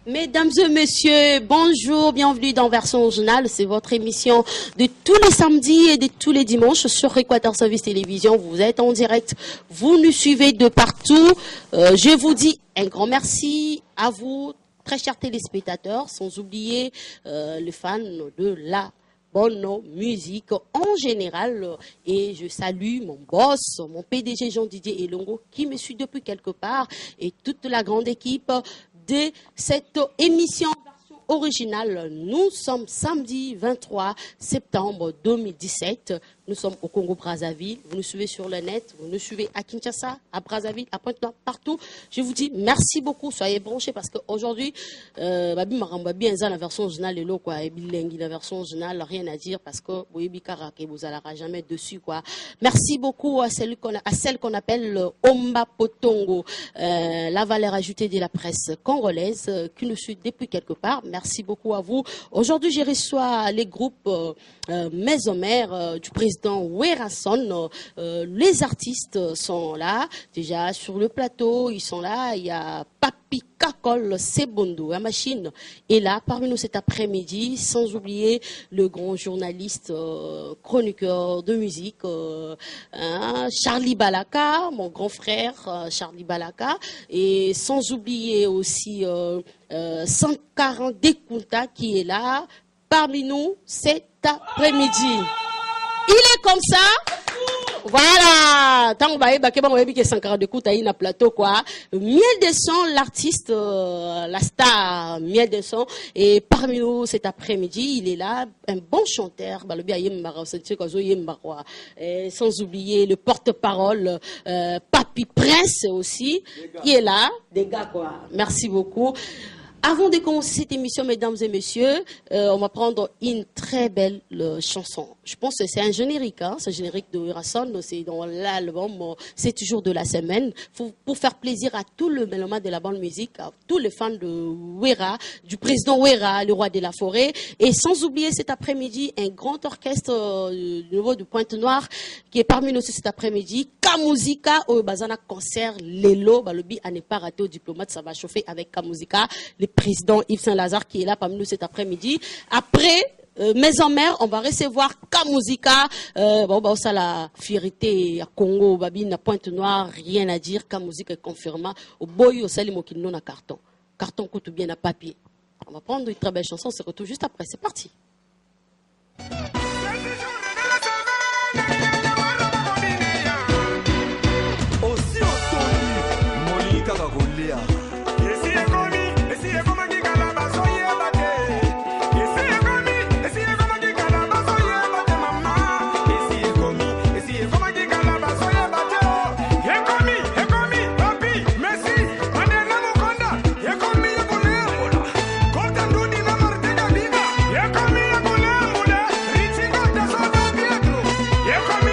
Mesdames et messieurs, bonjour, bienvenue dans Version Originale. C'est votre émission de tous les samedis et de tous les dimanches sur Équateur Service Télévision. Vous êtes en direct, vous nous suivez de partout. Je vous dis un grand merci à vous, très chers téléspectateurs, sans oublier les fans de la bonne musique en général. Et je salue mon boss, mon PDG Jean-Didier Elongo, qui me suit depuis quelque part, et toute la grande équipe de cette émission version originale. Nous sommes samedi 23 septembre 2017. Nous sommes au Congo-Brazzaville. Vous nous suivez sur le net, vous nous suivez à Kinshasa, à Brazzaville, à Pointe-Noire, partout. Je vous dis merci beaucoup. Soyez branchés parce qu'aujourd'hui, la version originale est là, quoi. Et la version originale, rien à dire parce que vous n'allez jamais dessus, quoi. Merci beaucoup à celle qu'on appelle Omba Potongo, la valeur ajoutée de la presse congolaise qui nous suit depuis quelque part. Merci beaucoup à vous. Aujourd'hui, je reçois les groupes Maison Mère du président Werason. Les artistes sont là, déjà sur le plateau, ils sont là. Il y a Papi Kakol Sebondo, la machine est là parmi nous cet après-midi, sans oublier le grand journaliste, chroniqueur de musique, Charlie Balaka, mon grand frère Charlie Balaka, et sans oublier aussi Sankara Dekunta qui est là parmi nous cet après-midi. Il est comme ça. Voilà. Tant que Sankara Dekunta na plateau quoi. Miel de son, l'artiste, la star, Miel de son. Et parmi nous cet après-midi, il est là, un bon chanteur. Sans oublier le porte-parole, Papi Prince aussi, qui est là. Des gars quoi. Merci beaucoup. Avant de commencer cette émission, mesdames et messieurs, on va prendre une très belle chanson. Je pense que c'est un générique, hein, c'est un générique de Werason, c'est dans l'album, c'est toujours de la semaine, pour faire plaisir à tout le mélomane de la bonne musique, à tous les fans de Wera, du président Wera, le roi de la forêt, et sans oublier cet après-midi, un grand orchestre du niveau de Pointe-Noire, qui est parmi nous cet après-midi, Kamuzika, au Bazana concert, Lelo, Balobi, à ne pas rater au diplomate, ça va chauffer avec Kamuzika, le président Yves Saint-Lazare qui est là parmi nous cet après-midi. Après, Maison Mère, on va recevoir Kamuzika. Ça la fierté à Congo, Babine, à Pointe-Noire, rien à dire. Kamuzika est confirmé. Au boy, au salimo qui non à carton. Carton coûte bien à papier. On va prendre une très belle chanson, on se retrouve juste après. C'est parti. Here comes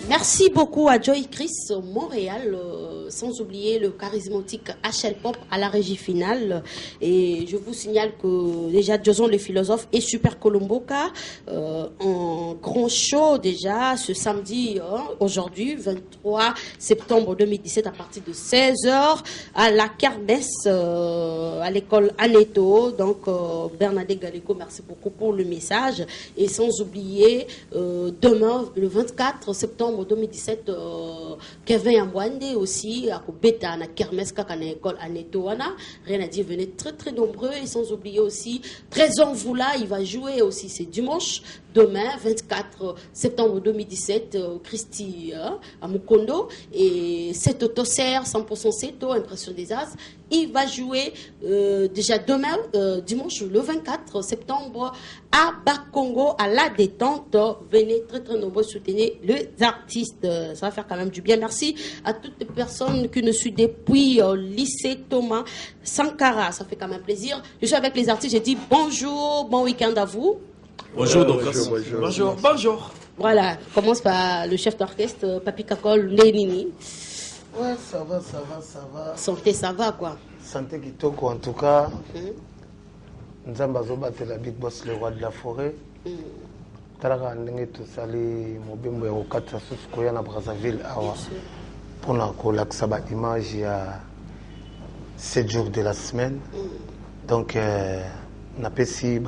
Merci beaucoup à Joy Chris Montréal, sans oublier le charismatique HL Pop à la régie finale. Et je vous signale que déjà Jason le philosophe et Super Colomboka en grand show déjà ce samedi, aujourd'hui 23 septembre 2017 à partir de 16h à la kermesse à l'école Aneto. Donc Bernadette Galico, merci beaucoup pour le message. Et sans oublier demain le 24 septembre 2017, Kevin Ambwande aussi, à Beta, à Kermes, à l'école Aneto, rien à dire, venez très nombreux. Et sans oublier aussi, Trésor Voula, il va jouer aussi, c'est dimanche, demain, 24 septembre 2017, Christy à Mukondo. Et cet autosère, 100% Seto, Impression des As, il va jouer déjà demain, dimanche, le 24 septembre, à Bakongo, à la détente. Venez très nombreux soutenir les artistes. Ça va faire quand même du bien. Merci à toutes les personnes qui nous suivent depuis lycée Thomas Sankara. Ça fait quand même plaisir. Je suis avec les artistes. J'ai dit bonjour, bon week-end à vous. Bonjour, bonjour. Voilà, on commence par le chef d'orchestre, Papi Kakol Lénini. Ouais, ça va. Santé, ça va quoi. Santé Kitoko, en tout cas. Nzamba Zobate, la Big Boss, le roi de la forêt. Talaka ndenge tosali mobembo ya kokatisa susu koya na Brazzaville awa mpona kolakisa baimage ya 7 jours de la semaine. Donc napesi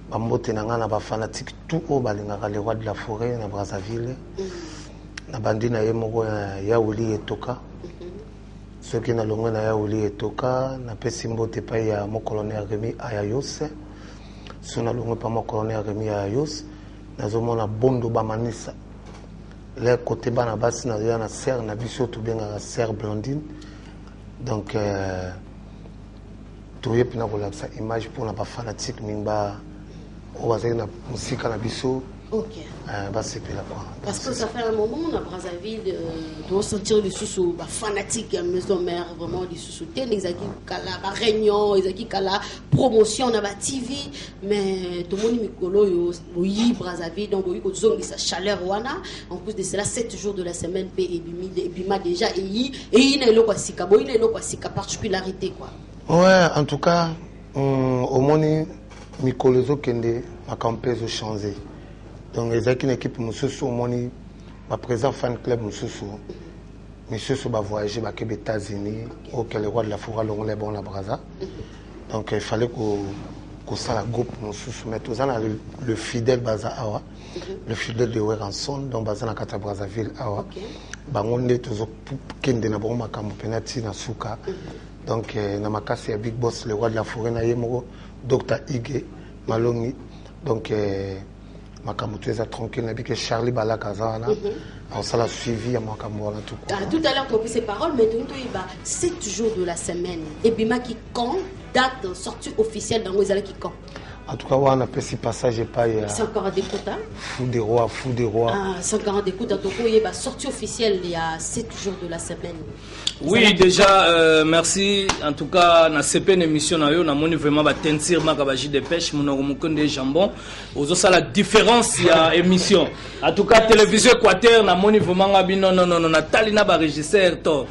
bambote na nga na bafanatique tout oyo balingaka le roi de la forêt na Brazzaville. Na bandi na ye moko ya Uli Etoka. Soki na longwe na ya Uli Etoka napesi mbote epai ya mokolonel Rémi Ayayos. So na longwe pa mokolonel Rémi Ayayos nazomona bondo bamanisa le côté bana basi na ya na serre na biso to benga serre blondine. Donc toye pina kolakisa image pour na ba fanatique mingba oazali na musika na biso. Ok. C'est quoi. Parce que ça fait un moment, on a Brazzaville, de ressentir les sous fanatiques, à maison mère, vraiment les sous-soutiens, les acquis kala, réunion, les acquis kala, promotion, on a la TV, mais tout le monde mikolo, oui, Brazzaville, donc oui, zone sa chaleur, wana, en plus de cela, 7 jours de la semaine, et bima déjà, et il est là, particularité, quoi. Ouais, en tout cas, au moins, mikolo kende, ma campagne changé. Donc, les équipes, une équipe, ma présent fan club, monsieur va voyager aux États-Unis, auquel le roi de la forêt, le bon la Brazza. Donc, il fallait qu'on s'en la groupe, nous soumettre le fidèle Baza Awa, le fidèle de Weranson, donc Baza na Kata Brazzaville Awa. Bangonde, toujours Kende na bon makambo penati na Souka. Donc, na makasi Big Boss, le roi de la forêt, na yemoro, Dr. Ige Malongi. Donc, Makamutu est tranquille, n'a que Charlie Balakazana. Alors ça l'a suivi à Makamou. Tout à l'heure, tu as pris ces paroles, mais il va 7 jours de la semaine. Et Bima qui quand date sortie officielle dans les qui quand. En tout cas, on a fait ce passage et pas. C'est encore à découdre. Fou des rois. Ah, c'est encore à découdre. Donc, il va sortie officielle il y a 7 jours de la semaine. Oui, déjà, merci. En tout cas, na CP émission na yo, na moni vraiment ba tentir ma kabaji de pêche, mon mukonde jambon. Ozo ça la différence ya émission. En tout cas, télévision Équateur na moni vraiment ngabi non na talina ba régisseur to.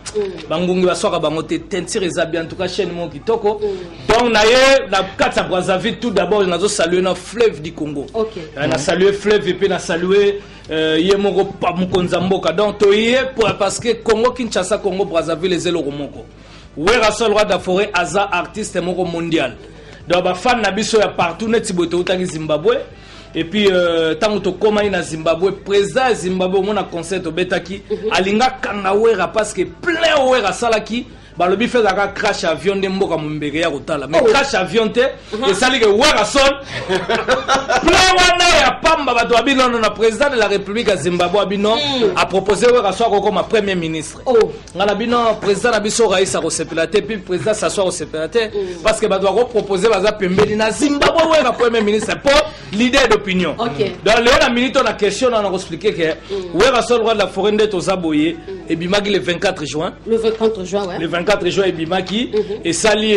Bangungi ba soka bangote tentir ezabia en tout cas chaîne mon kitoko. Donc na ye na kata Brazzaville tout d'abord nazo saluer na fleuve du Congo. OK. Na saluer fleuve et puis na saluer yemoko pa mukonza mboka. Donc toye parce que Congo Kinshasa Congo Brazzaville les élo romoko. Wera sol roi da forêt aza artiste moko mondial. Donc ba fan na biso ya partout net boto utangi Zimbabwe. Et puis tango to koma ina Zimbabwe président Zimbabwe mona concert obetaki alinga kanga wera parce que plein wera salaki balobi fait un crash avion de mboka mumbege ya kotala mais crash avion te et sali que wera sol plein wana ya pamba bato abino na président de la République à Zimbabwe abino a proposé wera sol comme premier ministre ngala bino président na biso raisa ko sepelate puis président s'asseoir au sepelate parce que ba doit proposer baza pembeli na Zimbabwe wera premier ministre pour leader d'opinion. Dans la minute on a question on a expliqué que Wera Son roi de la forêt de Tozaboye et Bimaki le 24 juin. Le 24 juin, ouais. Le 24 juin et Bimaki et sali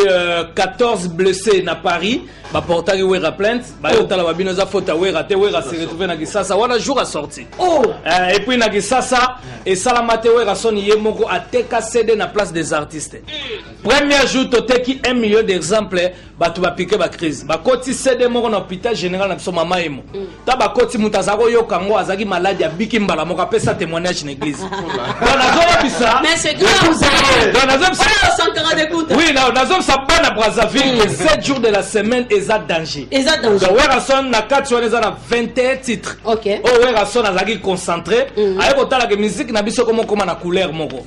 14 blessés na Paris. Ba portagi Wera plainte, ba yotala ba binoza faute Wera te Wera se retrouver na Gisasa wana jour a sorti. Et puis na Gisasa et Salamate Wera Son yemoko a teka CD na place des artistes. Premier jour toteki 1 million d'exemplaires ba tu ba piquer ba crise. Ba koti CD moko na hôpital général na biso mama emo. Ta ba koti mutazako yokango azaki malade ya biki mbala moko pesa témoignage na église. Mais c'est grave ça. Oui, nazo sa bana Brazzaville que 7 jours de la semaine eza danger. Eza danger. Donc Wera Son na 4 jours eza na 21 titres. OK. Wera Son azaki concentré. Aye kotala que musique na biso comme na couleur moko.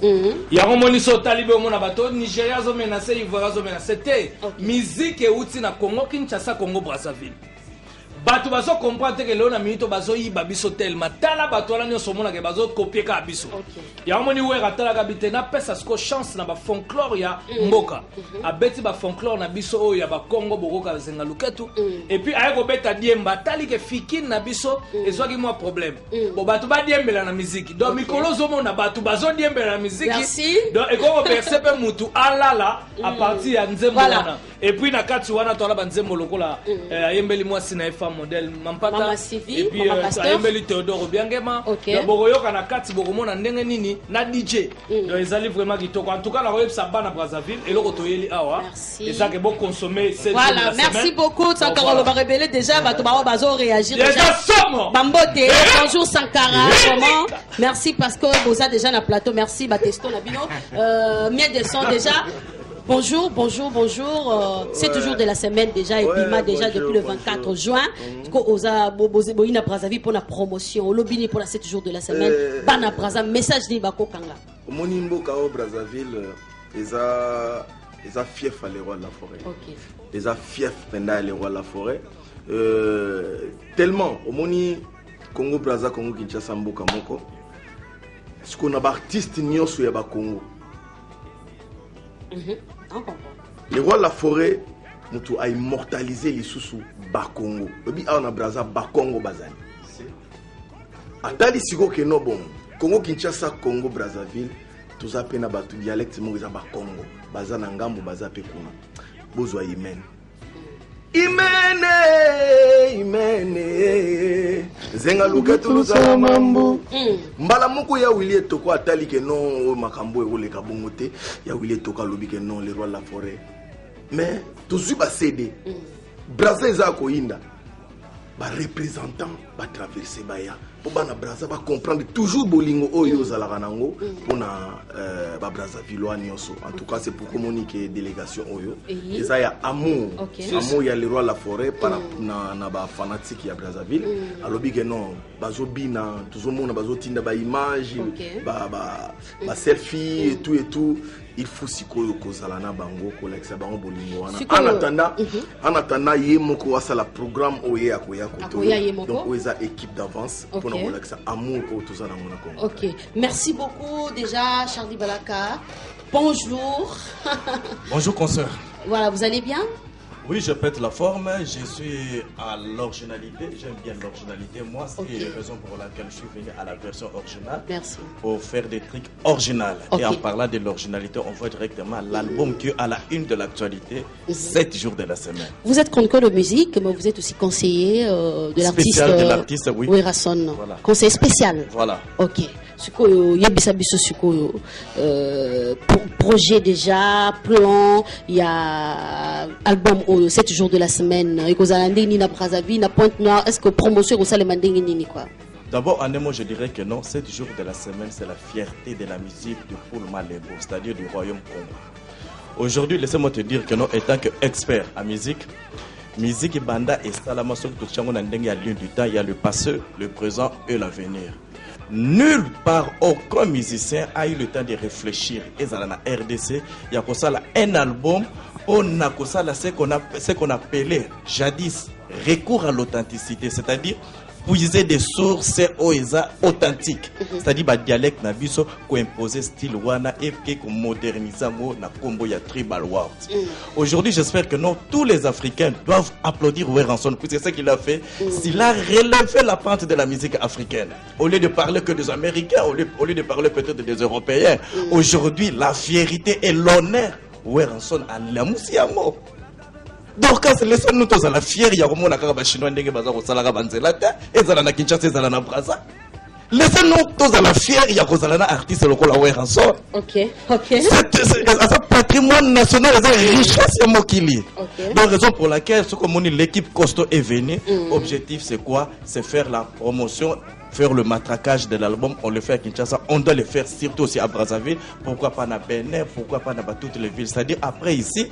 Ya romoni so talibe mona bato Nigeria zo menacer Ivoire zo menacer. C'était musique et outil na Congo Kinshasa Congo Brazzaville. Bato bazo comprendre que leo na minute bazo yiba biso tellement tala bato la nyonso mona ke bazo copier ka biso. Ya moni Wera tala ka bitena pesa sko chance na ba folklore ya mboka. Abeti ba folklore na biso oyo ya ba Congo bokoka zenga luketu et puis aye ko beta diemba tali ke fikine na biso ezwaki moi problème. Bo bato ba diembela na musique. Donc mikolo zo mona bato bazo diembela na musique. Donc e ko verser pe mutu alala à partir ya nzembo wana. Et puis na kati wana tola ba nzembo lokola ayembeli moi sina femme modèle Mampata Mama Sivi, et puis ayembeli Théodore Biangema donc bokoyoka na kati bokomona ndenge nini na DJ donc ezali vraiment kitoko en tout cas la web ça bana Brazzaville et loko toyeli awa et ça que bon consommer cette voilà merci beaucoup Sankara va révéler déjà bato bazo réagir déjà Bambote bonjour Sankara comment merci parce que vous avez déjà na plateau merci Batesto na bino mieux de son déjà. Bonjour, bonjour, bonjour. C'est toujours de la semaine déjà et Bima déjà depuis le 24 juin. Oza Boboina Brazzaville pour la promotion. Lobini pour la 7 jours de la semaine. Bana Brazzaville message ni bako kanga. Monimbo Kao Brazzaville eza fief à les rois de la forêt. OK. Eza fief pendant les rois de la forêt. Tellement au moni Congo Brazza Congo Kinshasa mboka moko. Ce qu'on a artiste nyonso ya ba Congo. Les rois de la forêt mutu a immortalisé les sous Bakongo. Obi a on a Brazza Bakongo bazali. Atali siko ke no bon. Congo Kinshasa Congo Brazzaville tous apena batu dialecte mo za Bakongo. Baza na ngambo baza pe kuna. Bozwa imen. Imene zenga luketu za mambo mbala moko ya wilie toko atali ke non makambo e ole kabongote ya wilie toko lobi ke non les rois de la forêt mais tous ba cédé Brazzaville za ko inda ba représentant ba traverser baya pour bana Brazza ba comprendre toujours bolingo oyo zalaka nango pona ba Brazzaville nyonso en tout cas c'est pour communiquer délégation oyo et ça ya amour amour ya les rois de la forêt par na ba fanatique ya Brazzaville alobi que non bazo bina toujours mona bazo tinda ba image ba selfie et tout il faut sikoyo kozala na bango kolekisa bango bolingo wana en attendant yemoko wasa la programme oye akoya koto donc oza équipe d'avance pour na kolekisa amour au tout ça na mona Congo. OK, merci beaucoup déjà Charlie Balaka. Bonjour. Bonjour consoeur. Voilà, vous allez bien? Oui, je pète la forme, je suis à l'originalité, j'aime bien l'originalité. Moi, c'est la raison pour laquelle je suis venu à la version originale. Merci. Pour faire des trucs originaux. Et en parlant de l'originalité, on voit directement l'album qui est à la une de l'actualité, 7 jours de la semaine. Vous êtes chroniqueur de musique, mais vous êtes aussi conseiller de l'artiste. Spécial de l'artiste, oui. Wera Son. Voilà. Conseiller spécial. Voilà. OK. Sukoyo, yebisa biso sukoyo. Projet déjà, plan, il y a album 7 jours de la semaine. Et que ni na Brazzaville, na Pointe-Noire, est-ce que promotion au salé mandingi ni quoi? D'abord, en un mot, je dirais que non, 7 jours de la semaine, c'est la fierté de la musique de Poulma Lebo, c'est-à-dire du Royaume Congo. Aujourd'hui, laissez-moi te dire que non, étant qu'expert en musique Banda et Salama, sauf que Tchango Nandeng, il y a lieu du temps, il y a le passé, le présent et l'avenir. Nulle part, aucun musicien a eu le temps de réfléchir. Et dans la RDC, il y a un album, on a ce qu'on appelait jadis recours à l'authenticité, c'est-à-dire puiser des sources authentiques. C'est-à-dire le dialecte na biso ko imposer style wana et ko moderniser mo na combo ya tribal world. Aujourd'hui, j'espère que non, tous les Africains doivent applaudir Werrason, puisque c'est ce qu'il a fait. S'il a relevé la pente de la musique africaine, au lieu de parler que des Américains, au lieu de parler peut-être des Européens, aujourd'hui, la fierté et l'honneur, Werrason a la moussiamo. Donc, quand c'est laissé nous tous à la fière, il y a un monde qui chinois qui va au Salaga Banzelata, et ça na Kinshasa, et ça na Brazza. Laissez-nous tous à la fière, il y a un artiste local à Werrason. Ok. C'est un patrimoine national, c'est une richesse Mokili. Donc, raison pour laquelle, ce que l'équipe Costo est venue, objectif c'est quoi? C'est faire la promotion, faire le matraquage de l'album. On le fait à Kinshasa, on doit le faire surtout aussi à Brazzaville. Pourquoi pas à Benin, pourquoi pas dans toutes les villes? C'est-à-dire, après ici,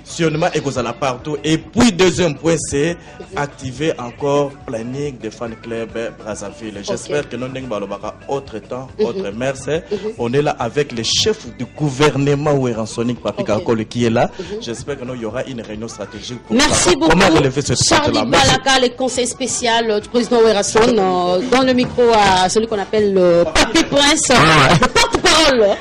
sillonnement et la partout. Et puis deuxième point, c'est activer encore planning de fan club Brazzaville. J'espère que nous n'avons pas autre temps, autre merci. On est là avec le chef du gouvernement Werransonic, Papi Kakole, qui est là. J'espère que nous il y aura une réunion stratégique pour merci beaucoup. Comment relever ce Charlie Balaka, le conseil spécial du président Werrason, dans le micro à celui qu'on appelle le Papi Prince, le porte-parole.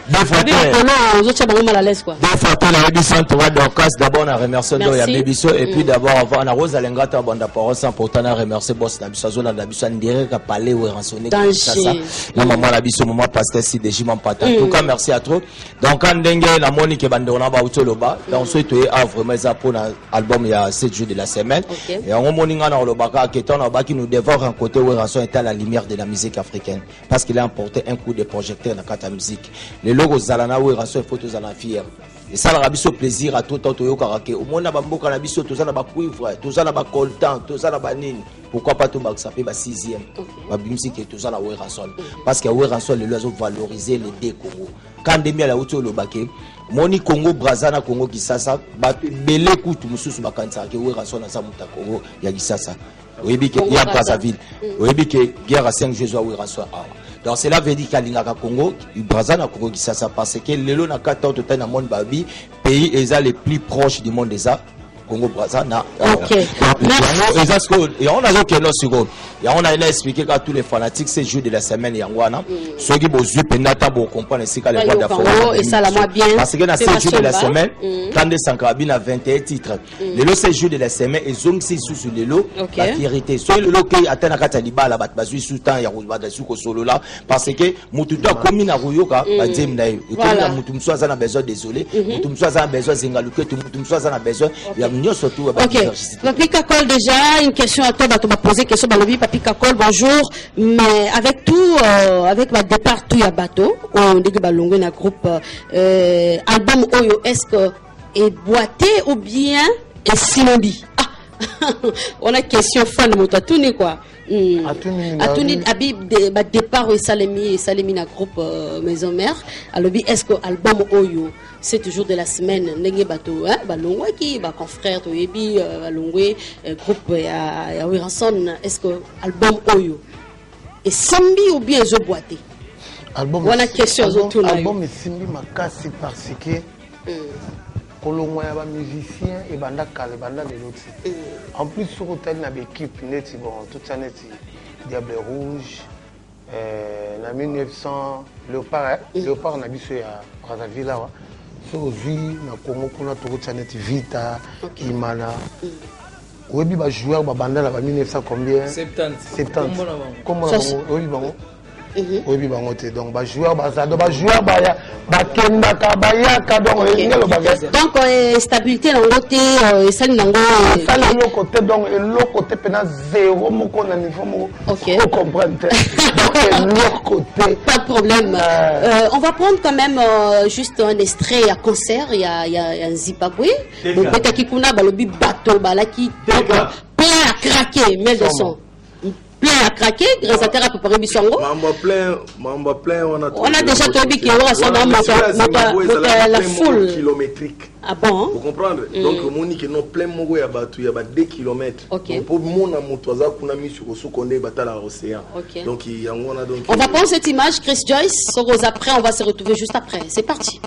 D'abord, on a remercié Bébisso et puis d'abord, on a Rose Alengata, bande parole, sans pourtant remercier Boss Nabiso, la Nabiso, en direct à Palais Werransonic. La maman Nabiso, maman pasteur, si des jimans pata. En tout cas, merci à tous. Donc, quand dengue, la monique et bandona ba utoloba, donc, souhaite vraiment ça pour l'album, il y a 7 jours de la semaine. Et en moninga na olobaka, qui est en bas qui nous devons rencontrer Werrason est à la lumière de la musique africaine. Parce qu'il a apporté un coup de projecteur dans la musique. Les logos Zalana Werrason, il faut tous en fier. Et ça la rabiso plaisir à tout temps au karaké au monde na bamboka na biso tozana ba cuivre tozana ba coltan tozana ba nini pourquoi pas tout ba saper ba 6e ba musique tozana Werrason parce que Werrason le lozo valoriser les deux Congo quand demi la auto le baké moni Congo Brazza Congo Kisasa ba belé kutu mususu ba kansa ke Werrason na sa muta Congo ya Kisasa oyebi ke ya Brazzaville oyebi ke guerre à 5 jours Werrason donc cela veut dire qu'Alingaka Congo, Brazza na Congo Kisasa parce que le long na 14 total na monde babi pays les plus proches du monde déjà Congo Brazza na et on a donc un second et on a expliqué à tous les fanatiques ces jours de la semaine yangwana ceux qui bozu penata pour comprendre c'est qu'à les rois d'Afrique et ça la moi bien parce que dans ces jours de la semaine quand des Sankrabine a 21 titres les lots ces jours de la semaine et zong c'est sous les lots la vérité soit le lot qui atteint à Kataliba la bat bazu sous temps ya roulba de suko solo là parce que mututa comme na ruyoka ba djem na et comme mutum soit na besoin désolé mutum soit na besoin zingaluke mutum soit na besoin ok, Papi Kakole, déjà, une question à toi, tu m'as posé une question, Papi Kakole, bonjour, mais avec tout, avec ma départ, tout y a bateau, on dit que Balongo na groupe, album Oyo, est-ce que est boité ou bien est sinombi? On a question fan, mais t'as tout quoi? Atuni Habib départ et Salemi na groupe Maison Mère. Alors est-ce que album Oyo c'est toujours de la semaine nenge bato hein balongwe qui ba confrère to yebi balongwe groupe ya Werrason est-ce que album Oyo et sambi ou bien zo boité album voilà question autour là album simbi makasi parce que kolongwa ya ba musicien et banda kale banda de l'autre en plus sur hôtel na équipe neti bon tout ça neti Diable Rouge na 1900 Léopard na biso ya Brazzaville là Sozi na Congo kuna tout ça neti Vita Imana oyebi ba joueur ba banda la ba 1900 combien 70 comment oyebi bango oyebi bango te donc ba joueur bazado ba joueur ba ya ba kenda ka ba ya ka donc ngelo ba donc stabilité na ngote sali na ngo sali le côté donc le côté pena zéro moko na niveau moko faut comprendre le côté pas de problème on va prendre quand même juste un extrait à concert il y a un Zimbabwe donc peut-être kikuna balobi bateau balaki plein à craquer mais de son plein à craquer, grâce à Terra pour préparer Bissongo. Mamba plein, on a déjà tombé qui aura son la foule kilométrique. Ah bon? Vous comprenez? Donc, Monique non plein mogo ya batu ya 2 km. Donc pour mon amotoza kuna mis sur ce qu'on est batala l'océan. Donc il y a on a donc. On va prendre cette image, Chris Joyce. Après, on va se retrouver juste après. C'est parti.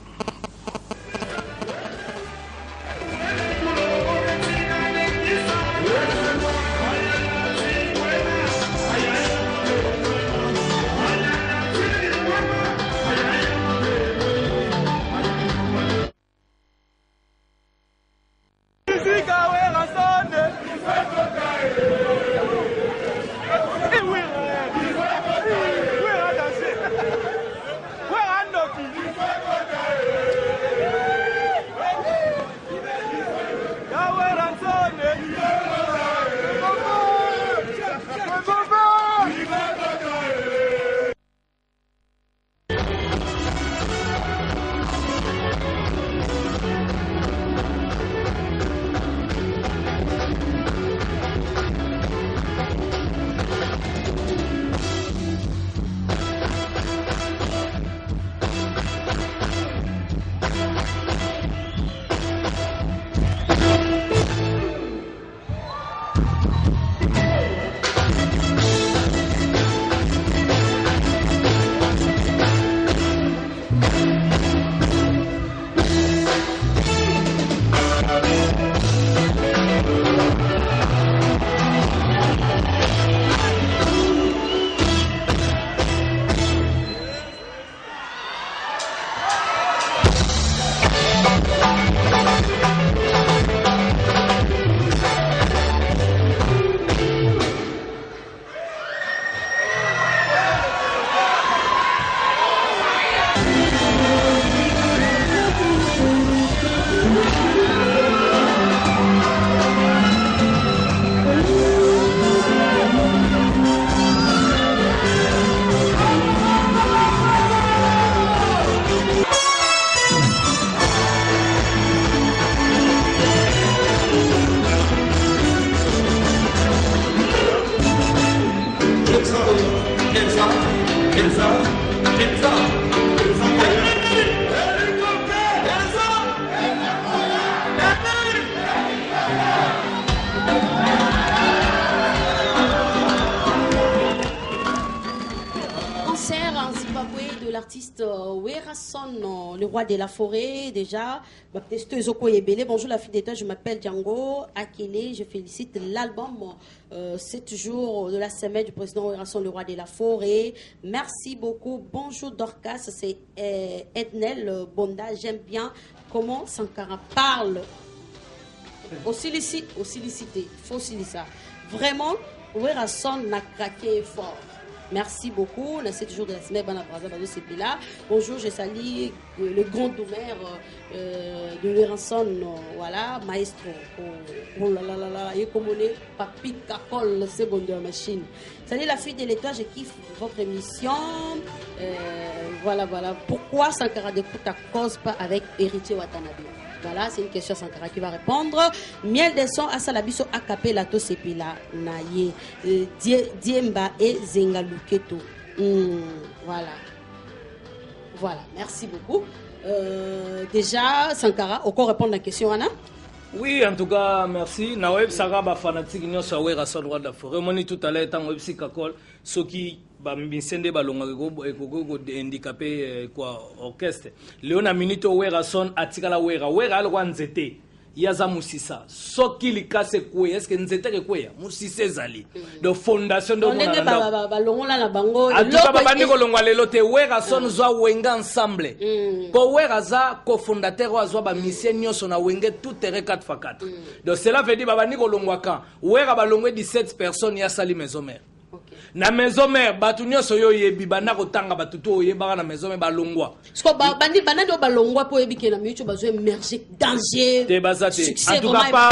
L'artiste Werason, le roi de la forêt, déjà. Bonjour la fille d'État, je m'appelle Django Akele, je félicite l'album 7 jours de la semaine du président Werason, le roi de la forêt. Merci beaucoup. Bonjour Dorcas, c'est Ednel Bonda, j'aime bien comment Sankara parle. Silicité, faut ça. Vraiment, Werason n'a craqué fort. Merci beaucoup. On a 7 jours de la semaine. Bonjour, je salue le grand domaire de Werason, voilà, maestro. Oh là là là là, et comme on est, papi cacole, c'est bon de la machine. Salut la fille de l'État, je kiffe votre émission. Voilà. Pourquoi Sankara d'écoute à cause pas avec Héritier Watanabe? Voilà, c'est une question Sankara qui va répondre. Miel des sons, Asalabiso Akapé Lato Sepila Naye Diemba et Zengaluketo. Voilà, merci beaucoup. Déjà, Sankara, encore répondre à la question, Anna? Oui, en tout cas, merci. Na web Saraba fanatique nyo sa Werason roi de la forêt. Moni tout à l'heure tant web sikakol soki ba misende balonga ko handicapé quoi orchestre. Leona minute Werason atikala wera alwa nzete. Yaza musisa. Soki likase kwe est-ce que nzete ke kwe musise zali. De fondation de mona. Balongola na bango. Atuka babandi ko longwa lelo te Werason zwa wenga ensemble. Ko Weraza ko fondateur wa zwa ba mission nyoso na wenge tout terrain 4x4. Donc cela veut dire babandi ko longwa kan. Wera balongwe 17 personnes ya sali maison mère. Na maison mère batu nyoso yo yebi bana ko tanga batu to yeba na maison mère balongwa. Sko bandi banando balongwa po yebi ke na micho bazo émerger danger. Te bazate. En tout cas pas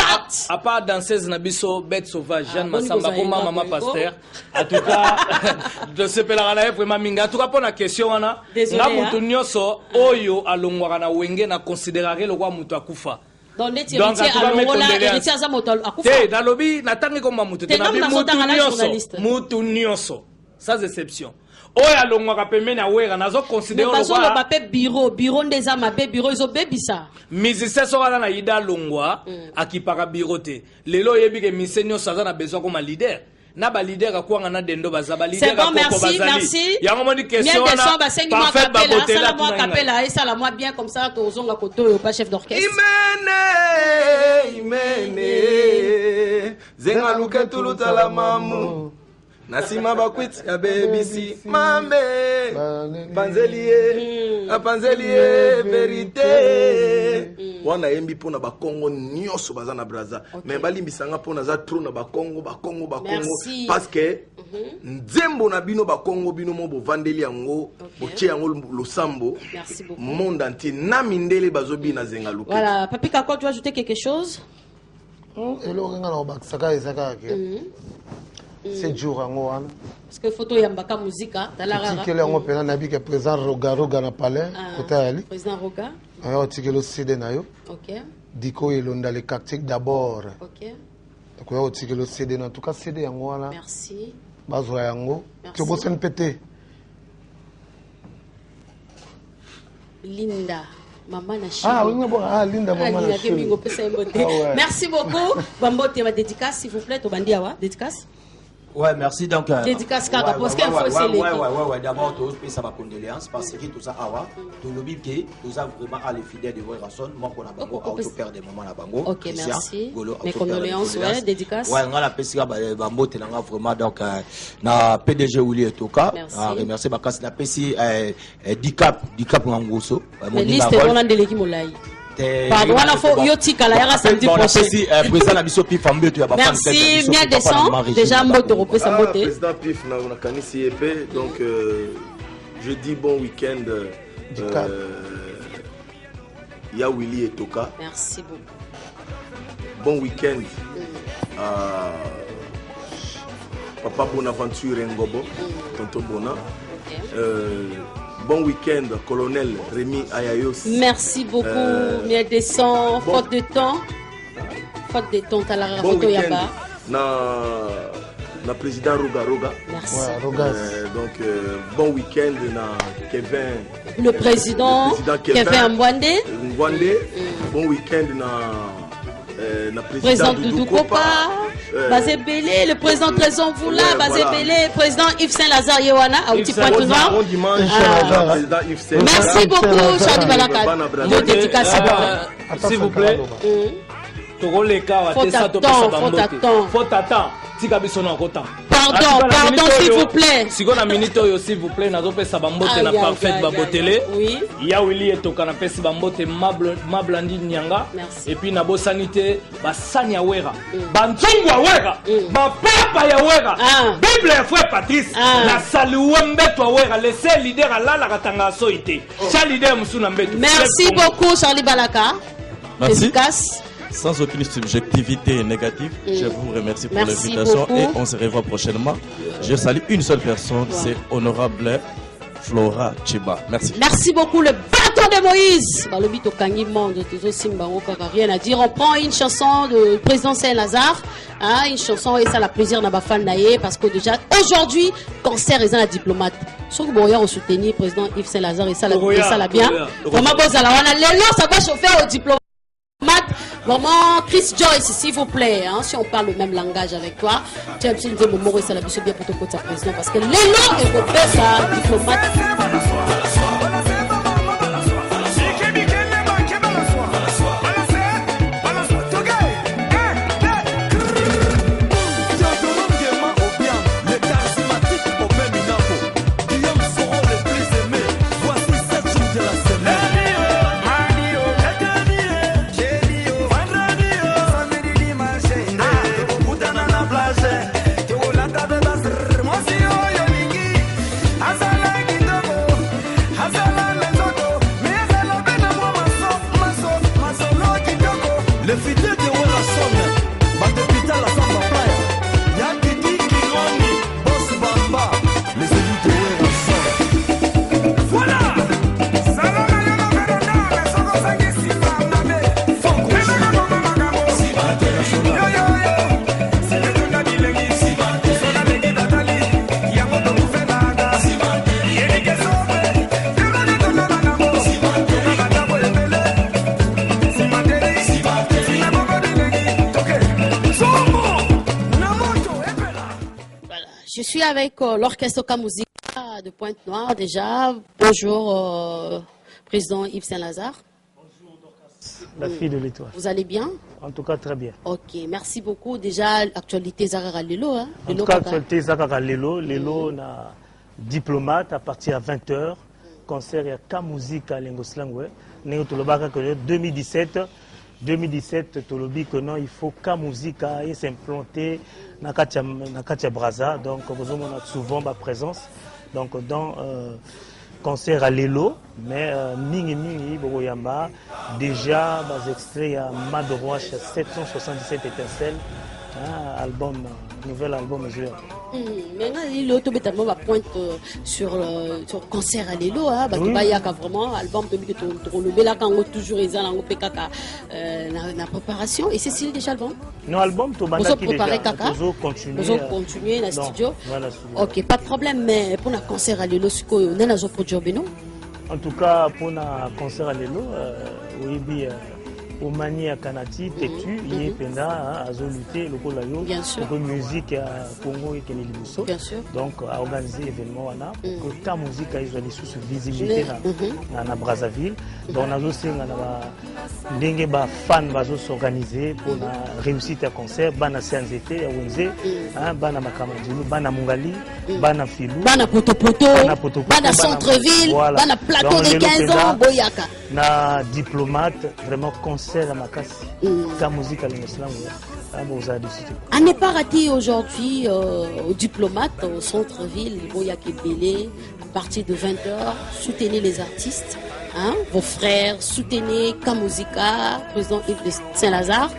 à part danseuse na biso bête sauvage Jeanne Massamba ko maman pasteur. En tout cas de se pelera na vraiment minga. En tout cas pour la question wana na mutu nyoso oyo alongwa na wenge na considérer le roi mutu akufa. Donc héritier aza moto akufa. Te na lobi natangi ko mamutu te na mutu nyoso sans exception. Oya longwa ka pemena wera nazo considérer le roi. Ba pe bureau ndeza mabe bureau izo bebisa. Musicien sora na ida longwa akipaka bureau te. Lelo yebi ke misenyo saza na besoin comme leader. Na ba leader akwanga na dendo bazaba leader ko bazali. Merci. Yango moni question na. Parfait ba botela moi capella et ça la moi bien comme ça to zonga koto pas chef d'orchestre. Imene zenga luketulu tala mamu. Nasima bakwit ya BBC mambe panzelie vérité wana yembi pona ba Congo nyoso baza na Braza mais balimbisanga pona za trop na ba Congo parce que nzembo na bino ba Congo bino mo bo vandeli yango botie yango losambo monde entier na mindele bazobi na zenga luka. Voilà, Papi Kako, tu veux ajouter quelque chose? Elo renga na baksaka ezaka ke 7 jours en Ouan. Parce que photo yambaka musique dans la rara. Tikele ngo pena nabi ke président Roga na palais côté ali. Président Roga. Ayo tikelo CD na yo. OK. Diko elonda les tactiques d'abord. OK. Donc ayo tikelo CD en tout cas CD yango wana. Merci. Bazwa yango. Tu bossen pété. Linda. Maman Nachi. Linda maman Nachi. Merci beaucoup. Bambote ma dédicace s'il vous plaît, Tobandi awa dédicace. Ouais, merci donc. Dédicace car parce qu'il faut essayer. Ouais, d'abord tous ça va condoléances parce que tout ça awa, tout le bibé, tout ça vraiment à les fidèles de Werason, moi qu'on a bango auto père des moments la bango. OK, merci. Mes condoléances, ouais, dédicace. Ouais, on a la pesiga bambote langa vraiment donc na PDG Ouli Toka, remercier bakasi na pesi dicap ngangoso. La liste on a de l'équipe molai. Pardon, il faut yotika la yara samedi prochain. Président la mission Pif Ambio tu as pas. Merci, bien descend. Déjà mbote repé sa mbote. Président Pif na on a kanisi épée donc je dis bon week-end ya Willy et Toka. Merci beaucoup. Bon week-end Papa Bonaventure Ngobo, tonton Bona. Bon week-end, colonel Rémi Ayayos. Merci beaucoup, bien descend, faute de temps. Faute de temps, t'as la bon week-end, na président Roga. Merci. Ouais, Roga. donc bon week-end na Kevin. Le président Kevin Mwande. Bon week-end na président Doudou Kopa. Basé Bélé, le président Trésor Voula, Basé Bélé, président Yves Saint-Lazare Yewana, à Outi Pointe-Noire. Merci beaucoup, Charlie Balaka. De dédicace, s'il vous plaît. Faut attendre. Pardon, s'il vous plaît. Si on a minute, s'il vous plaît, n'a pas sa bambote na parfaite babotele. Oui. Il y a Willy et Tokana pesi bambote mablandi nyanga. Et puis na bo sanité, ba sanya wera. Banzungu wera. Ba papa ya wera. Bible ya frère Patrice. Na saluwembe to wera. Laissez leader ala la katanga soité. Cha leader musuna mbeto. Merci beaucoup Charlie Balaka. Merci. Sans aucune subjectivité négative, je vous remercie pour l'invitation et on se revoit prochainement. Je salue une seule personne, c'est Honorable Flora Chiba. Merci. Merci beaucoup, le bâton de Moïse. Rien à dire. On prend une chanson de président Saint-Lazare. Une chanson et ça la plaisir n'a pas fan parce que déjà aujourd'hui, concert et ça la diplomate. Sauf que bon, on soutenir président Yves Saint-Lazare et ça la bien. Comment vous allez ça va chauffer au diplomate. Maman Chris Joyce, s'il vous plaît, si on parle le même langage avec toi, tu as besoin de dire Momo et ça la bien pour ton côté président parce que l'élan est de faire ça, diplomate. Je suis avec l'orchestre Kamouzik de Pointe-Noire déjà. Bonjour, président Yves Saint-Lazare. Bonjour, la fille de l'étoile. Vous allez bien? En tout cas, très bien. Ok, merci beaucoup. Déjà, actualité Zara Lelo. Hein? En tout cas, actualité Zara Lelo. Lelo, na diplomate à partir de 20h. Concert à Kamouzik à Lengoslangwe. Néo Tolobaka 2017, Tolobi que non, il faut Kamouzik s'implanter dans Katia Braza. Donc, vous avez souvent ma présence. Donc, dans concert à Lelo, mais Mingi Bogoyamba, déjà, des extraits à Madoroche 777 étincelles, album, nouvel album joueur. Maintenant, Lelo, tu va pointe sur le concert à Lelo, il y a vraiment album de le là quand on toujours les ans en PKK la préparation et c'est style déjà album. Non album tu vas préparer Kaka. Continuer dans le studio. Ok, pas de problème mais pour le concert à Lelo ce qu'on a dans produire Beno. En tout cas pour le concert à Lelo oui au mani à Kanati, Tetu, il est penda à lutter le Kolayo, le musique à Congo et Kenilibuso. Donc à organiser l'événement là pour que ta musique a des sous visibilité dans Brazzaville. Donc on a aussi des fans qui s'organiser pour la réussite à concert, bana Sianzete à Wenze, bana Makamandjinu, bana Mungali, bana Filou, bana Potopoto, bana Centreville, bana plateau de 15 ans, Boyaka. Na diplomate vraiment concert à Makassi, ta musique à l'Islam. À ne pas rater aujourd'hui au diplomate au centre-ville, Boyaka Bélé, à partir de 20h, soutenez les artistes, vos frères, soutenez Kamuzika, président Yves de Saint-Lazare.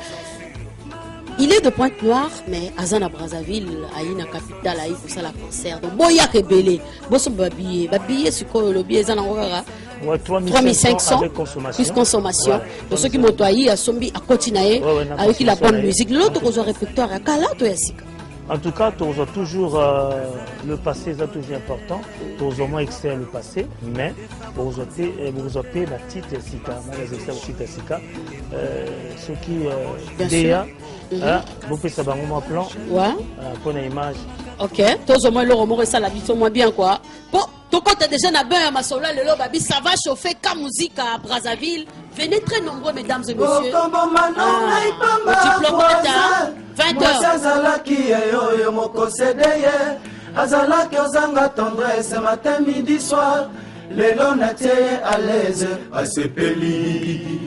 Il est de Pointe-Noire, mais à Zana Brazzaville, à une capitale, à pour ça la concert. Donc, Boyaka Bélé, Bosso Babillet, c'est quoi le billet Zana 3500 plus consommation. Pour ceux qui m'ont à Sombi, à continuer avec la bonne musique. L'autre répertoire, à Kalato Yassika. En tout cas, tu as toujours le passé, c'est toujours important. Tu as au moins extrait le passé, mais vous avez la petite Sika, ce qui déjà, vous pouvez savoir mon plan pour une image. Ok, tous au moins le roman ça l'habitude moins bien quoi. Bon, ton côté déjà na ben ma sola le babi ça va chauffer comme musique à Brazzaville. Venez très nombreux mesdames et messieurs. Diplomate 20h. Azalaki ozanga tendresse matin midi soir. Lelo na tie à l'aise asepeli.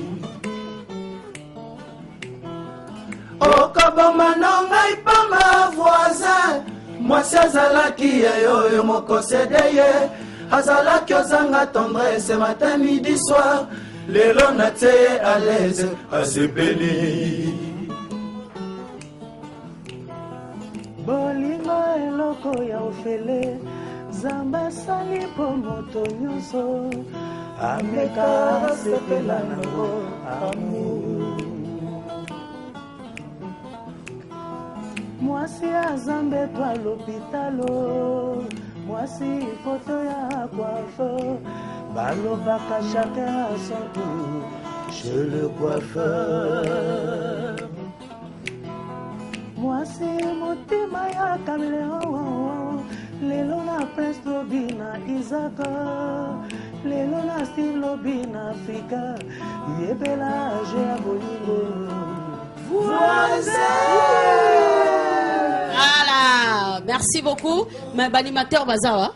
Okaboma nongai pamba voisin. Mwasi azalaki yo moko sedeye. Azalaki ozanga tendresse matin midi soir. Lelo na tie à l'aise asepeli. Bolingo eloko ya ofele Zamba sali po moto nyonso Ameka sepela nango amour Mwasi azambe to à l'hôpitalo Mwasi photo ya coiffeur Balobaka chacun à son tour Chez le coiffeur Mwasi motima ya caméléon Lelo na Prince Lobina Isaka Lelo na Steve Lobina Africa Yebela Gea Bolingo Voilà, merci beaucoup. Mais l'animateur Bazawa.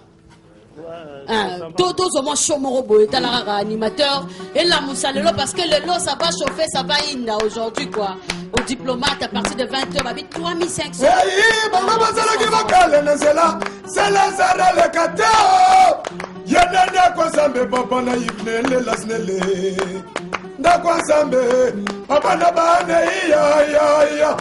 Tous au moins Chomorobo est animateur et la Moussalelo parce que le lot ça va chauffer, ça va inna aujourd'hui quoi. Au diplomate à partir de 20h, va vite 3500. C'est la Zara le Katao. Yanana Kwazambe, Papa na Yvnele Lasnele. Na Kwazambe, Papa na Bane, ya.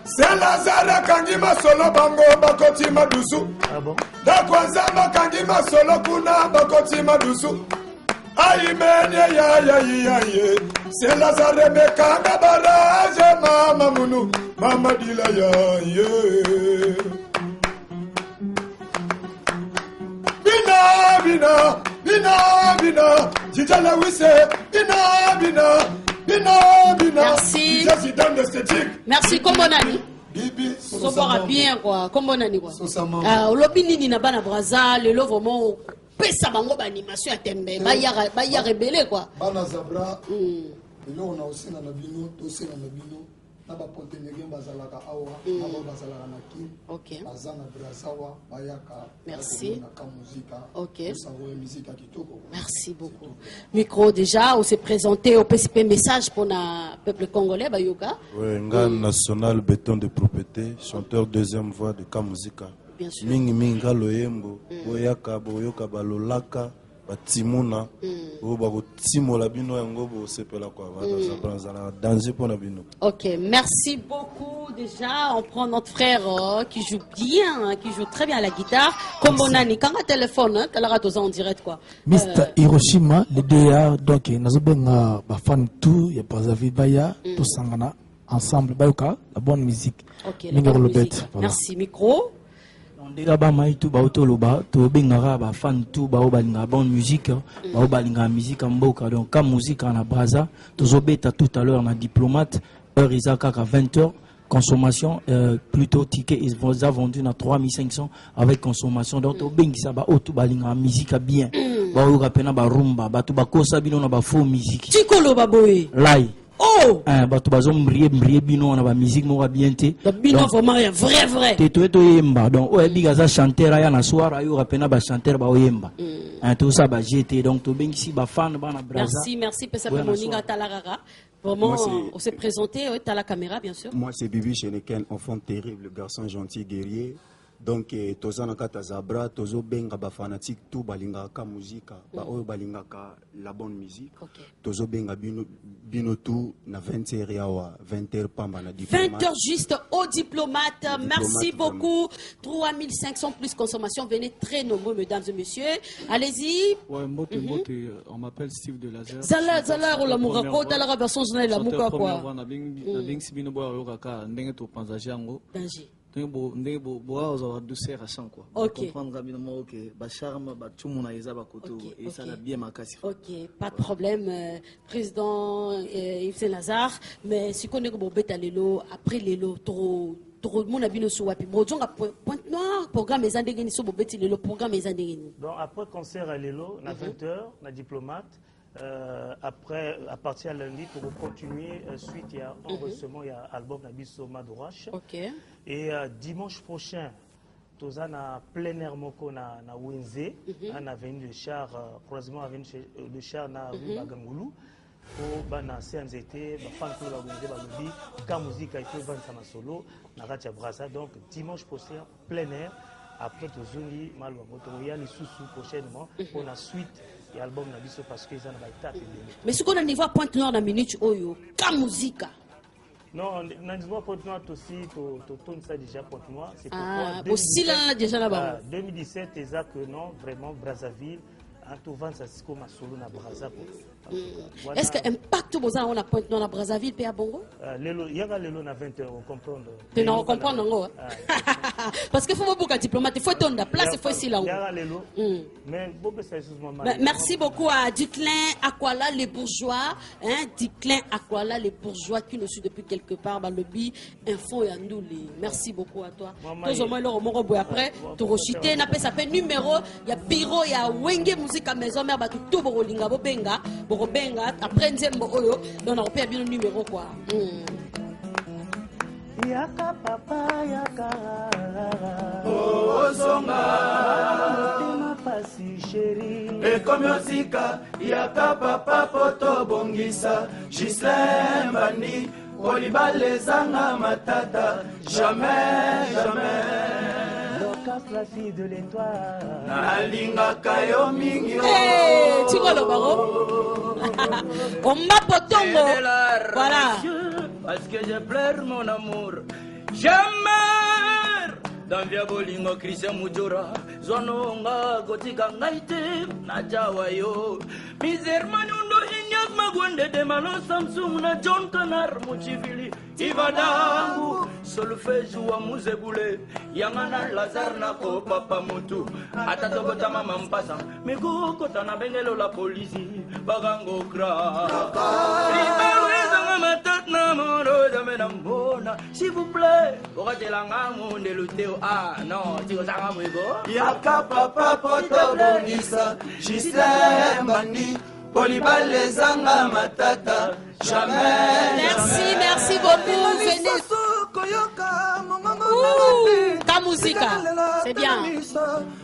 C'est la Zara Kangima Solo Bango, Bakoti Madusu. Ah bon? Na Kwazamba Kangima Solo Kuna, Bakoti Madusu. Aïe menye ya c'est la zarebe kanga barage mama munu mama dila ya bina jijala wise bina merci merci Kombonani Sobora bien quoi Kombonani quoi olobini ni na bana braza le lo vraiment pesa bango ba animation ya tembe ba ya rebelle quoi bana zabra elo na osina na bino to sina na bino na ba pontenege bazalaka awa na ba bazalaka na ki OK bazana brazawa bayaka merci na ka muzika OK savoir musique kitoko merci beaucoup micro déjà on s'est présenté au PCP message pour le peuple congolais ba yoga nga national béton de propriété chanteur deuxième voix de ka muzika mingi loyembo boyaka boyoka balolaka batimuna o bakotimola bino yango bosepela kwa bazala danger pona bino. OK, merci beaucoup déjà. On prend notre frère qui joue bien, qui joue très bien à la guitare. Kombonani quand un téléphone kala toza en direct quoi. Mr Hiroshima le DA donc nazobenga ba fan tout ya Brazzaville baya to sangana ensemble bayoka la bonne musique. OK, la bonne musique. Merci micro. Ndela ba mai tu ba otoloba to bengara ba fan tu ba obalinga bonne musique ba obalinga musique mboka donc comme musique na Brazza to zobeta tout à l'heure na diplomate heure isaka à 20h consommation plutôt ticket ils vont vendu na 3500 avec consommation donc to bengisa ba otu balinga musique bien ba oka pena ba rumba ba tu ba kosa bino na ba faux musique tikolo ba boy lai oh bato bazombrier bino na ba musique mo bien te bino vraiment vrai te to yemba donc o ebiga za chanteur ya na soir ayo rapena ba chanteur ba oyemba tout ça ba jeté donc to bengisi ba fan ba na Brazza. Merci pesa pe moninga talarara vraiment on s'est présenté à la caméra bien sûr. Moi c'est Bibi Cheneken, enfant terrible, garçon gentil guerrier donc toza na kata zabra tozo benga ba fanatique tout balingaka musique ba oyo balingaka la bonne musique tozo benga bino tout na 20h yawa 20h pamba na diplomate 20h juste au diplomate. Merci beaucoup. 3500 plus consommation, venez très nombreux mesdames et messieurs. Allez-y. Ouais, on m'appelle Steve de Laser. Zala ou la mourako dans la version journal la mouka quoi. Na bing sibino bo yoka ndenge to panzaje yango. Danger. Ndenge bo avoir douceur à sang quoi. OK. Comprendre rapidement que ba charme ba tumuna eza ba koto et ça la bien makasi. OK, pas de problème président Yves Lazare, mais si connaît ko beta lelo après lelo trop mon abino so wapi bojonga Pointe Noire programme les andengeni so bobeti lelo programme les andengeni. Donc après concert à lelo na 20h na diplomate. Après, à partir de lundi, pour continuer, suite il y a enregistrement, il y a album Nabiso Madourache. Et dimanche prochain, tous na plein air moko na Wenze, on a venu le char, croisement avec le char na rue Bagangoulou. Pour na CNZT, fan tout la Wenze Balobi, quand musique a été vendue en solo, na Ratia Brasa. Donc dimanche prochain, plein air. Après, tous les mal il y a les sous prochainement pour la suite. Album na biso parce que ça na baita. Mais ce qu'on a niveau Pointe Noire na minute oyo ka musique. Non, na niveau Pointe Noire aussi to tourne ça déjà Pointe Noire, c'est pourquoi aussi là déjà là-bas. 2017 exact que non vraiment Brazzaville en tout vent ça c'est comme solo na Brazzaville. Est-ce que impact boza on a Pointe Noire na Brazzaville pe à Bongo? Lelo yanga lelo na 20h on comprendre. Tu non comprendre ngo. Parce que faut beaucoup de diplomate, il faut ton la place, il faut ici là. Merci beaucoup à Duclin Aquala les bourgeois, hein, Duclin Aquala les bourgeois qui nous suivent depuis quelque part dans le bi info et andouli. Merci beaucoup à toi. Tous au moins le roman boy après, tu rochité n'a pas ça fait numéro, il y a bureau, il y a wenge musique à maison mais ba tout borolinga bobenga, borobenga après nzembo oyo, donc on a bien le numéro quoi. Yaka papa yaka Ozonga Mutima pasi chéri Ekomi osika Yaka papa poto bongisa Gislain Bandi Olibale zanga matata Jamais, jamais Lucas la fille de l'étoile Nalingaka yo mingi tu vois le baro On m'a potongo Voilà parce que je pleure mon amour. Je meurs dans via bolingo Christian Mujora. Zononga gotika ngaite na jawayo. Miser manundo inyak magwende de malo Samsung na John Kanar Muchivili. Ivadangu solfeju wa muzebule. Yangana Lazar na ko papa mutu. Atatobota mama mpasa. Miguko tana bengelo la polisi. Bagango kra. S'il vous plaît, ah non, Yaka papa poto bongisa Gislain Bandi Polibale zanga matata Jamais. Merci beaucoup. Venez. Ta musique, c'est bien.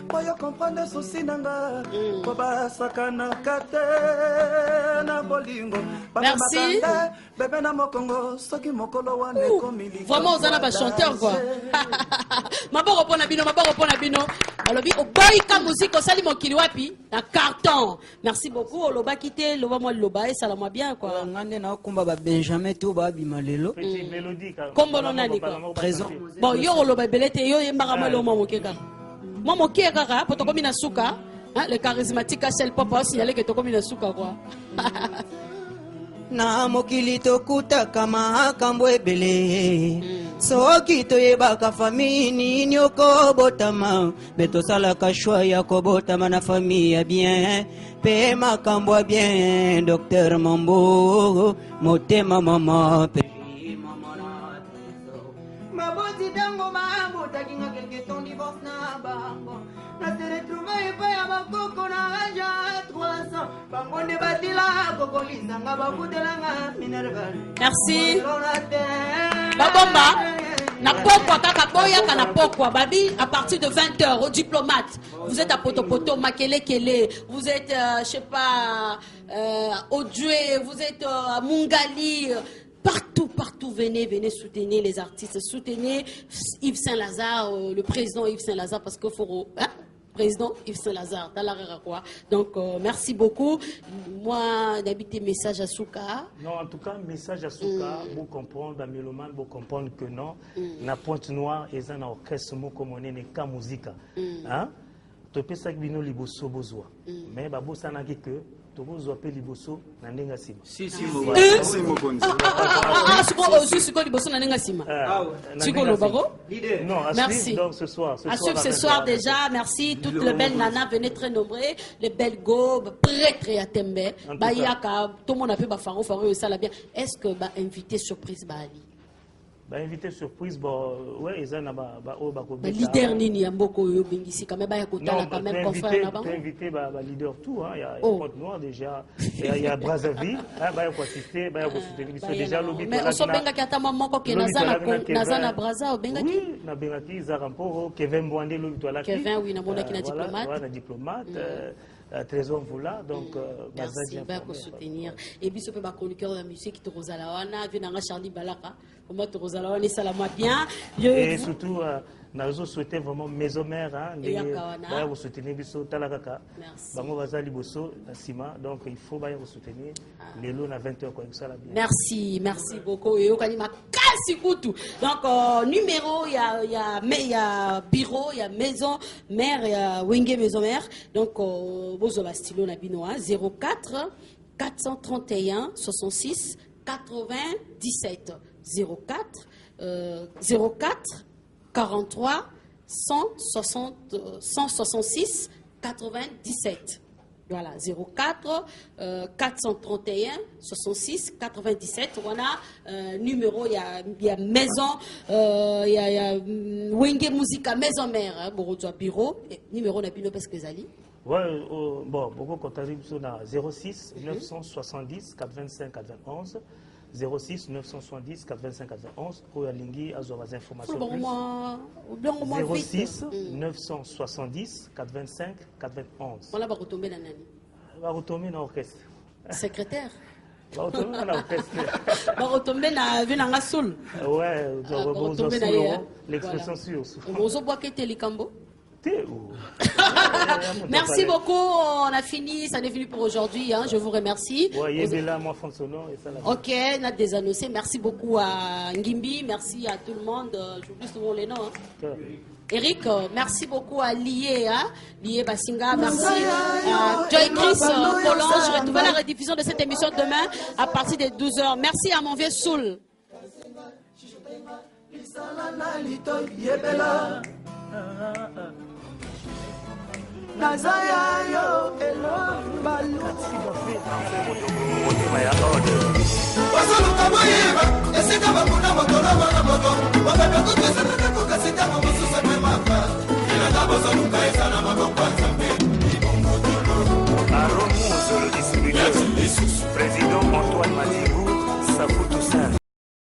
Poyo comprendre souci nanga ko basakana kate na bolingo merci bébé na mokongo soki mokolo wane komili vraiment on a pas chanteur quoi maboko pona bino alobi oboy ka musique osali mokili wapi na carton merci beaucoup oloba kité loba moi loba et sala moi bien quoi ngande na komba ba Benjamin to ba bimalelo kombo nani quoi présent bon yo oloba belete yo yembaka malo mo mokeka moi mon qui est kaka poto komi na suka hein le charismatique Achel Papa signaler que to komi na suka quoi na mokili tokuta kama kambo ebele soki toyebaka famini nyoko botama beto sala kashwa ya kobotama na famille ya bien pe makambo ya bien docteur Mambo motema mama pe maboti dango mambo takinga quelque temps divorce na bango na te retrouver pa ya bakoko na anja 300 bango de batila koko lizanga babudelanga minerval merci babomba na pokwa kaka boya kana pokwa babi à partir de 20h au diplomate vous êtes à Potopoto Makele Kele vous êtes je sais pas au Doué vous êtes à Mungali Partout, venez soutenir les artistes, soutenez Yves Saint-Lazare, le président Yves Saint-Lazare, parce qu'il faut... Président Yves Saint-Lazare, quoi. Donc, merci beaucoup. Moi, d'habiter message à Souka. Non, en tout cas, message à Souka, vous comprendre, dans Méloman, vous comprendre que non, la Pointe Noire, et un orchestre, comme on est, n'est qu'à musique. Hein? Tu peux ça que nous liboso besoin. Mais, bah, ça n'a que. Tu peux appeler liboso, n'a n'enga sima. Si, merci. Donc, ce soir. Ce soir déjà, merci. Toutes les belles nanas, venez très nombreux. Les belles go, prêtres et à Tembe. Tout le monde a fait Faro, ça l'a bien. Est-ce que invité surprise Bali? Invité surprise, ouais, ils ont un leader nini amboko yo bingisi quand même quand même confrère là-bas. Invité leader tout il y a Pointe Noire déjà, il y a Brazzaville, il faut assister, il faut soutenir déjà lobby. Mais on so benga ki ata moko ke nazana Brazza benga ki. Oui, na benga ki Zaramporo, Kevin Bwande lobby to la. Kevin oui na mona ki na diplomate. Ouais, na diplomate. Trésor voilà donc merci pour soutenir et puis ce peut pas chroniqueur de la musique to Rosalawana vient Charlie Balaka comment to Rosalawana ça la moi bien et surtout nous souhaitons vraiment maison mère hein vous soutenir biso talakaka bango bazali bosso na sima donc il faut vous soutenir les lots à 20h comme ça la bien merci beaucoup et okani makasi kutu donc numéro il y a bureau il y a maison mère il y a wenge maison mère donc Bozola stylo na bino 04 431 66 97 04 43 166 97. Voilà, 04 431 66 97. Voilà, numéro, il y a maison, il y a Wenge Musica, maison mère, bureau, numéro n'a pas parce que Zali. Ouais, bon, beaucoup contacter sur 06 970 425 411. 06 970 425 411 pour la ligne à avoir des informations plus 06 970 425 411 voilà va retomber dans nani va retomber dans l'orchestre secrétaire va retomber dans l'orchestre va retomber dans venanga soul ouais va retomber dans l'expression sur on boit que Télécambo. Merci beaucoup, on a fini, ça n'est fini pour aujourd'hui, hein. Je vous remercie. Ok, on a désannoncé, merci beaucoup à Ngimbi, merci à tout le monde, j'oublie souvent les noms. Hein. Eric, merci beaucoup à Lié, hein. Lié Basinga, merci à Joy Chris Collange. Je retrouve la rediffusion de cette émission demain à partir de 12h. Merci à mon vieux Soul. Nazaya yo elo balu Wasuluka moyeba esika bakuna mokolo wana moko Wabebe kutwesa na kokasita mosusa mema Ila tabosa luka